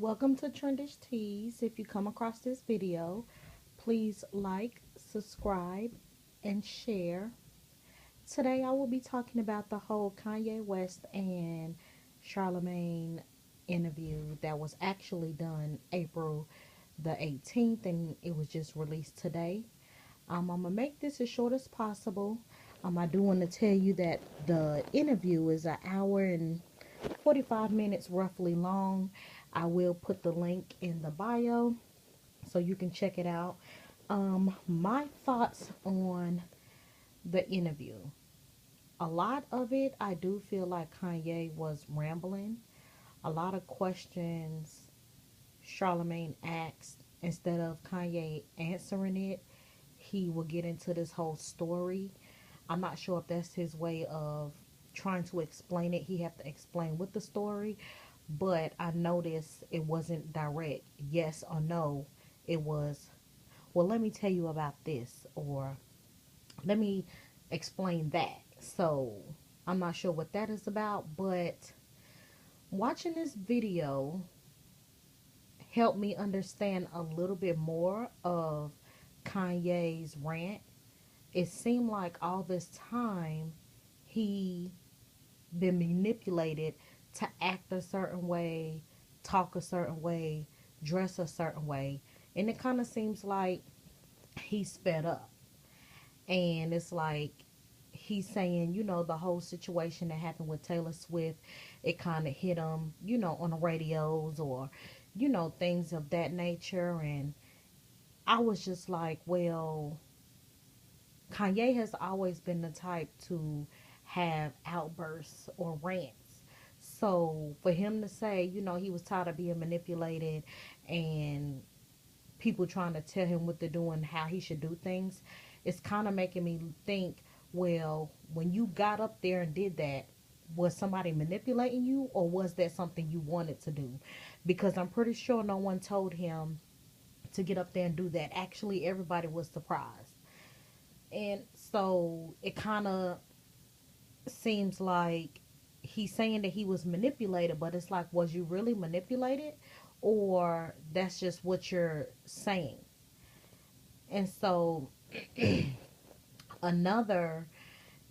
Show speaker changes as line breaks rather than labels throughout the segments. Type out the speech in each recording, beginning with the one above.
Welcome to Trendish Teas. If you come across this video, please like, subscribe, and share. Today I will be talking about the whole Kanye West and Charlamagne interview that was actually done April the 18th and it was just released today. I'm going to make this as short as possible. I do want to tell you that the interview is an hour and 45 minutes roughly long. I will put the link in the bio so you can check it out. My thoughts on the interview. A lot of it, I do feel like Kanye was rambling. A lot of questions Charlamagne asked, instead of Kanye answering it, he will get into this whole story. I'm not sure if that's his way of trying to explain it. He have to explain with the story, but I noticed it wasn't direct yes or no. It was, well, let me tell you about this, or let me explain that. So I'm not sure what that is about, but watching this video helped me understand a little bit more of Kanye's rant. It seemed like all this time he been manipulated to act a certain way, talk a certain way, dress a certain way. And it kind of seems like he's fed up. And it's like he's saying, the whole situation that happened with Taylor Swift, it kind of hit him, on the radios or, things of that nature. And I was just like, well, Kanye has always been the type to have outbursts or rants. So for him to say, he was tired of being manipulated and people trying to tell him what to do and how he should do things, it's kind of making me think, well, when you got up there and did that, was somebody manipulating you or was that something you wanted to do? Because I'm pretty sure no one told him to get up there and do that. Actually, everybody was surprised. And so it kind of seems like he's saying that he was manipulated, but it's like, was you really manipulated? Or that's just what you're saying? And so another,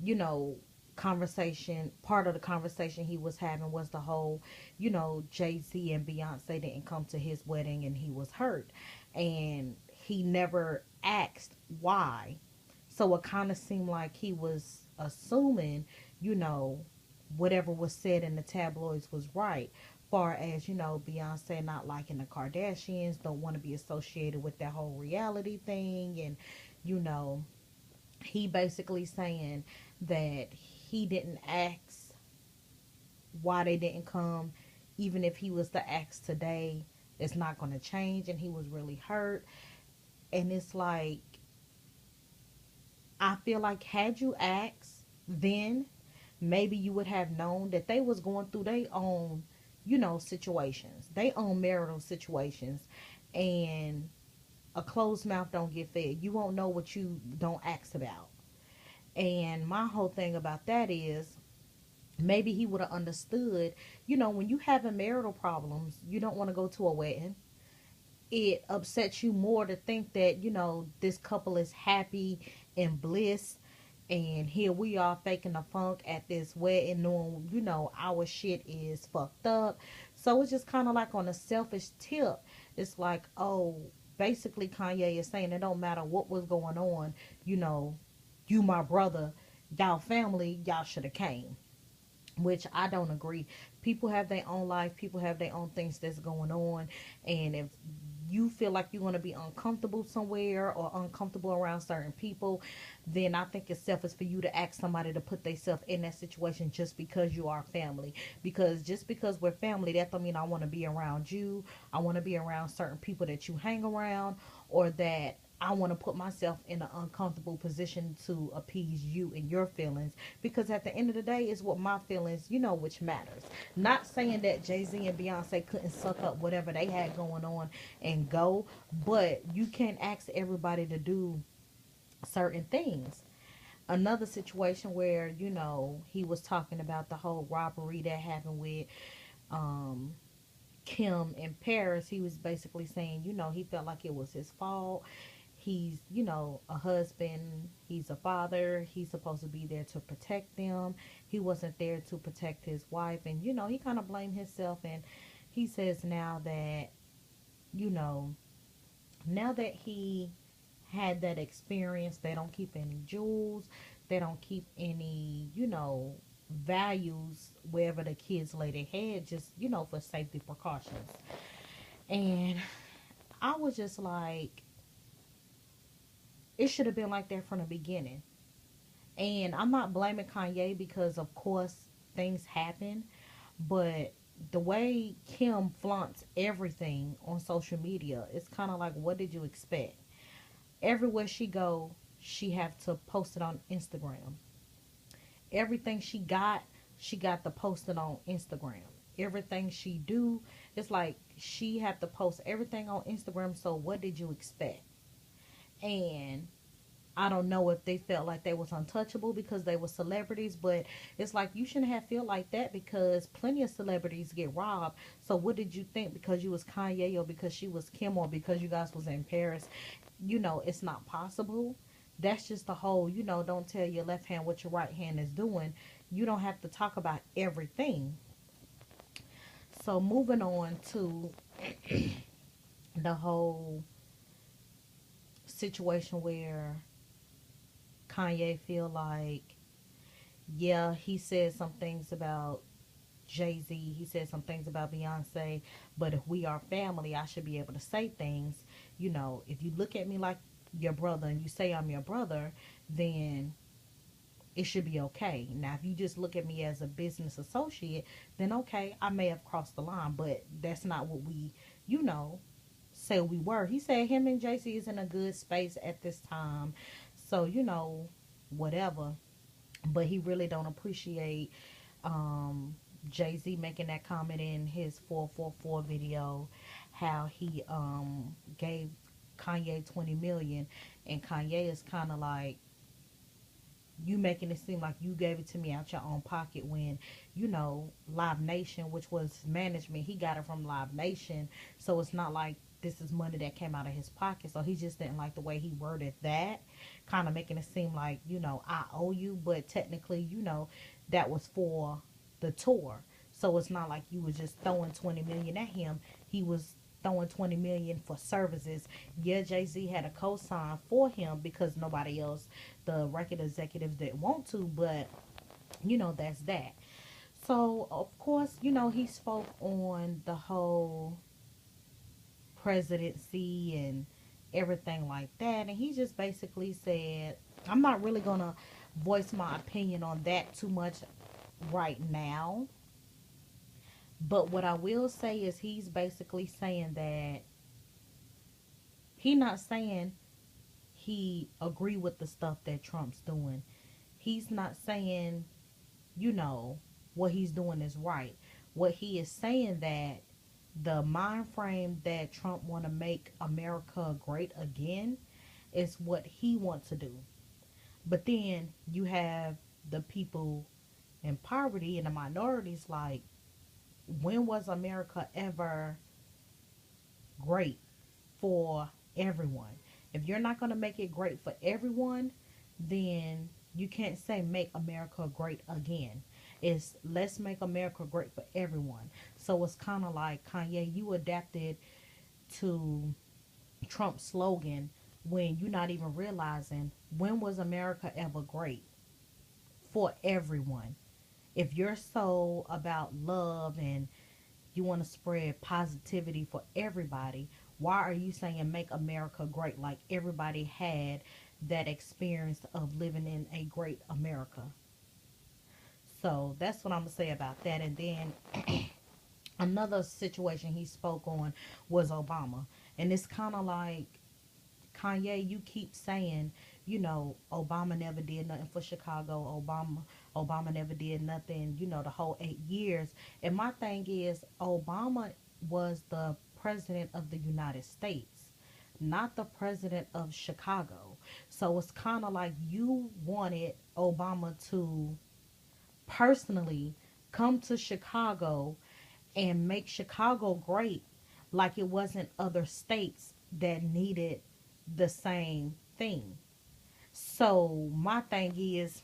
you know, conversation, part of the conversation he was having was the whole, Jay-Z and Beyonce didn't come to his wedding and he was hurt. And he never asked why. So it kind of seemed like he was assuming, you know, whatever was said in the tabloids was right. Far as, Beyonce not liking the Kardashians, don't want to be associated with that whole reality thing. And, you know, he basically saying that he didn't ask why they didn't come. Even if he was to ask today, it's not going to change. And he was really hurt. And it's like, I feel like had you asked then, maybe you would have known that they was going through their own, situations, they own marital situations, and a closed mouth don't get fed. You won't know what you don't ask about. And my whole thing about that is maybe he would have understood, when you having marital problems, you don't want to go to a wedding. It upsets you more to think that, this couple is happy and bliss, and here we are faking the funk at this wedding knowing, our shit is fucked up. So it's just kind of like on a selfish tip. It's like, oh, basically Kanye is saying it don't matter what was going on, you know, you my brother, y'all family, y'all should have came, which I don't agree. People have their own life, people have their own things that's going on, and if you feel like you're going to be uncomfortable somewhere or uncomfortable around certain people, then I think it's selfish for you to ask somebody to put themselves in that situation just because you are family. Because just because we're family, that don't mean I want to be around you. I want to be around certain people that you hang around, or that I want to put myself in an uncomfortable position to appease you and your feelings, because at the end of the day, it's what my feelings, which matters. Not saying that Jay-Z and Beyonce couldn't suck up whatever they had going on and go, but you can't ask everybody to do certain things. Another situation where, he was talking about the whole robbery that happened with um Kim in Paris, he was basically saying, he felt like it was his fault. He's, a husband, he's a father, he's supposed to be there to protect them. He wasn't there to protect his wife, and he kind of blamed himself. And he says now that, you know, now that he had that experience, they don't keep any jewels, they don't keep any, values wherever the kids lay their head, just, for safety precautions. And I was just like, it should have been like that from the beginning. And I'm not blaming Kanye because, of course, things happen. But the way Kim flaunts everything on social media, it's kind of like, what did you expect? Everywhere she go, she have to post it on Instagram. Everything she got to post it on Instagram. Everything she do, it's like she have to post everything on Instagram. So what did you expect? And I don't know if they felt like they was untouchable because they were celebrities, but it's like you shouldn't have feel like that because plenty of celebrities get robbed. So what did you think because you was Kanye or because she was Kim or because you guys was in Paris? It's not possible. That's just the whole, don't tell your left hand what your right hand is doing. You don't have to talk about everything. So moving on to the whole situation where Kanye feel like, yeah, he said some things about Jay-Z, he said some things about Beyonce, but if we are family, I should be able to say things. If you look at me like your brother and you say I'm your brother, then it should be okay. Now, if you just look at me as a business associate, then okay, I may have crossed the line, but that's not what we, say we were. He said him and Jay-Z is in a good space at this time. So, whatever. But he really don't appreciate Jay-Z making that comment in his 444 video, how he gave Kanye 20 million, and Kanye is kind of like, you making it seem like you gave it to me out your own pocket when, Live Nation, which was management, he got it from Live Nation. So it's not like this is money that came out of his pocket. So he just didn't like the way he worded that, kind of making it seem like, I owe you, but technically, that was for the tour. So it's not like you was just throwing 20 million at him. He was throwing 20 million for services. Yeah, Jay-Z had a co-sign for him because nobody else, the record executives, didn't want to, but that's that. So of course, he spoke on the whole presidency and everything like that, and he just basically said, I'm not really gonna voice my opinion on that too much right now. But what I will say is he's basically saying that he not saying he agree with the stuff that Trump's doing. He's not saying, what he's doing is right. What he is saying that the mind frame that Trump want to make America great again is what he wants to do. But then you have the people in poverty and the minorities like, when was America ever great for everyone? If you're not going to make it great for everyone, then you can't say make America great again. It's let's make America great for everyone. So it's kind of like, Kanye, you adapted to Trump's slogan when you're not even realizing, when was America ever great for everyone? If you're so about love and you want to spread positivity for everybody, why are you saying make America great like everybody had that experience of living in a great America? So that's what I'm going to say about that. And then another situation he spoke on was Obama. And it's kind of like, Kanye, you keep saying, Obama never did nothing for Chicago. Obama never did nothing, the whole 8 years. And my thing is, Obama was the president of the United States, not the president of Chicago. So it's kind of like you wanted Obama to personally come to Chicago and make Chicago great, like it wasn't other states that needed the same thing. So my thing is,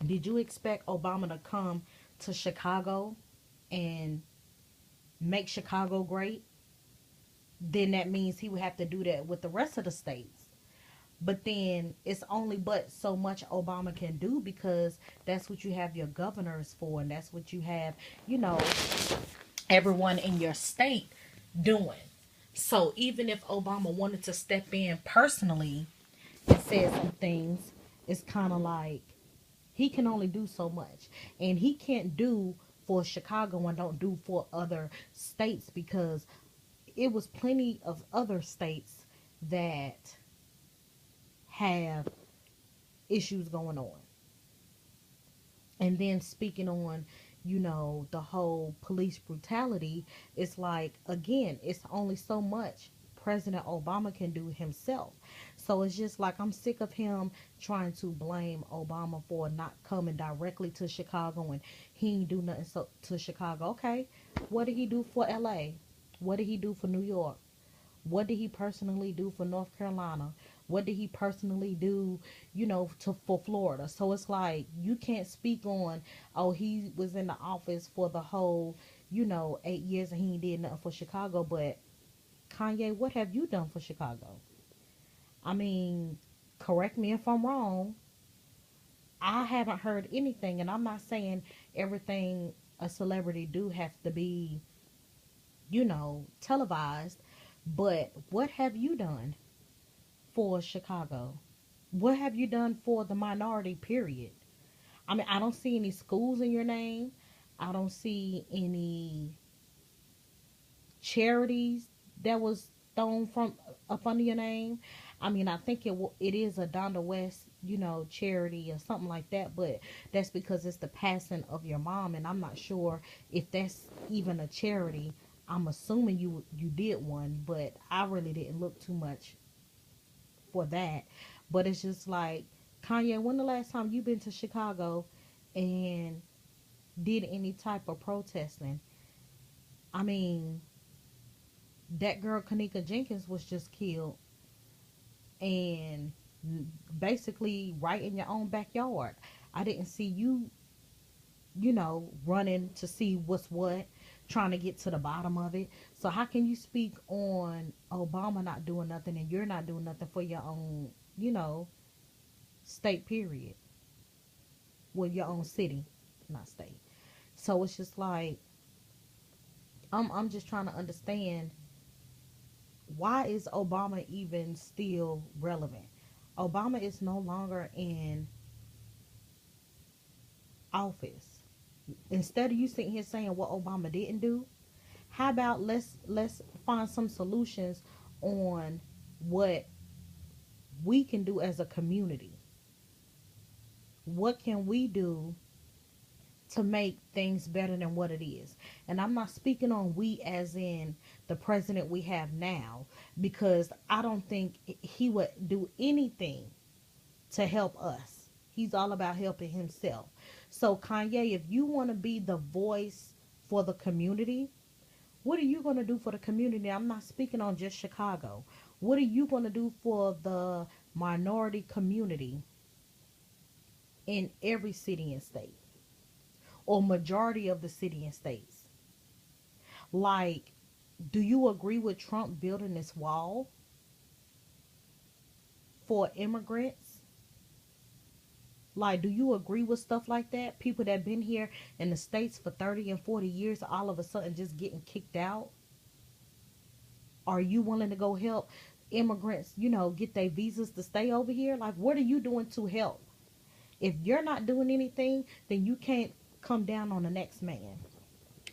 did you expect Obama to come to Chicago and make Chicago great? Then that means he would have to do that with the rest of the states. But then it's only but so much Obama can do, because that's what you have your governors for, and that's what you have, you know, everyone in your state doing. So even if Obama wanted to step in personally and say some things, it's kind of like he can only do so much. And he can't do for Chicago and don't do for other states, because it was plenty of other states that have issues going on. And then speaking on, you know, the whole police brutality, it's like, again, it's only so much President Obama can do himself. So it's just like, I'm sick of him trying to blame Obama for not coming directly to Chicago and he ain't do nothing to Chicago. Okay, what did he do for LA? What did he do for New York? What did he personally do for North Carolina? What did he personally do, you know, for Florida? So it's like, you can't speak on, oh, he was in the office for the whole, you know, 8 years and he did nothing for Chicago. But Kanye, what have you done for Chicago? I mean, correct me if I'm wrong. I haven't heard anything, and I'm not saying everything a celebrity do have to be, you know, televised. But what have you done for Chicago? What have you done for the minority, period? I mean, I don't see any schools in your name. I don't see any charities that was thrown from up under your name. I mean, I think it is a Donda West, you know, charity or something like that, but that's because it's the passing of your mom, and I'm not sure if that's even a charity. I'm assuming you did one, but I really didn't look too much for that. But it's just like, Kanye, when the last time you been to Chicago and did any type of protesting? I mean, that girl Kanika Jenkins was just killed, and basically right in your own backyard. I didn't see you, you know, running to see what's what, trying to get to the bottom of it. So how can you speak on Obama not doing nothing and you're not doing nothing for your own, you know, state, period? Well, your own city, not state. So it's just like, I'm just trying to understand, why is Obama even still relevant? Obama is no longer in office. Instead of you sitting here saying what Obama didn't do, how about let's find some solutions on what we can do as a community. What can we do to make things better than what it is? And I'm not speaking on we as in the president we have now, because I don't think he would do anything to help us. He's all about helping himself. So Kanye, if you want to be the voice for the community, what are you going to do for the community? I'm not speaking on just Chicago. What are you going to do for the minority community in every city and state, or majority of the city and states? Like, do you agree with Trump building this wall for immigrants? Like, do you agree with stuff like that? People that been here in the States for 30 and 40 years, all of a sudden just getting kicked out? Are you willing to go help immigrants, you know, get their visas to stay over here? Like, what are you doing to help? If you're not doing anything, then you can't come down on the next man.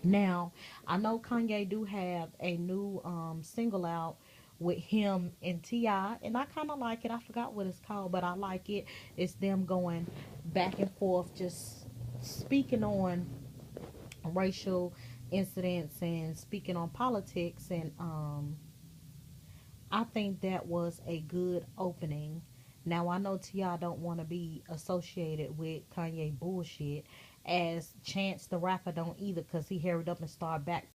Now, I know Kanye do have a new single out with him and T.I., and I kind of like it. I forgot what it's called, but I like it. It's them going back and forth, just speaking on racial incidents and speaking on politics, and I think that was a good opening. Now, I know T.I. don't want to be associated with Kanye bullshit, as Chance the Rapper don't either, because he hurried up and started back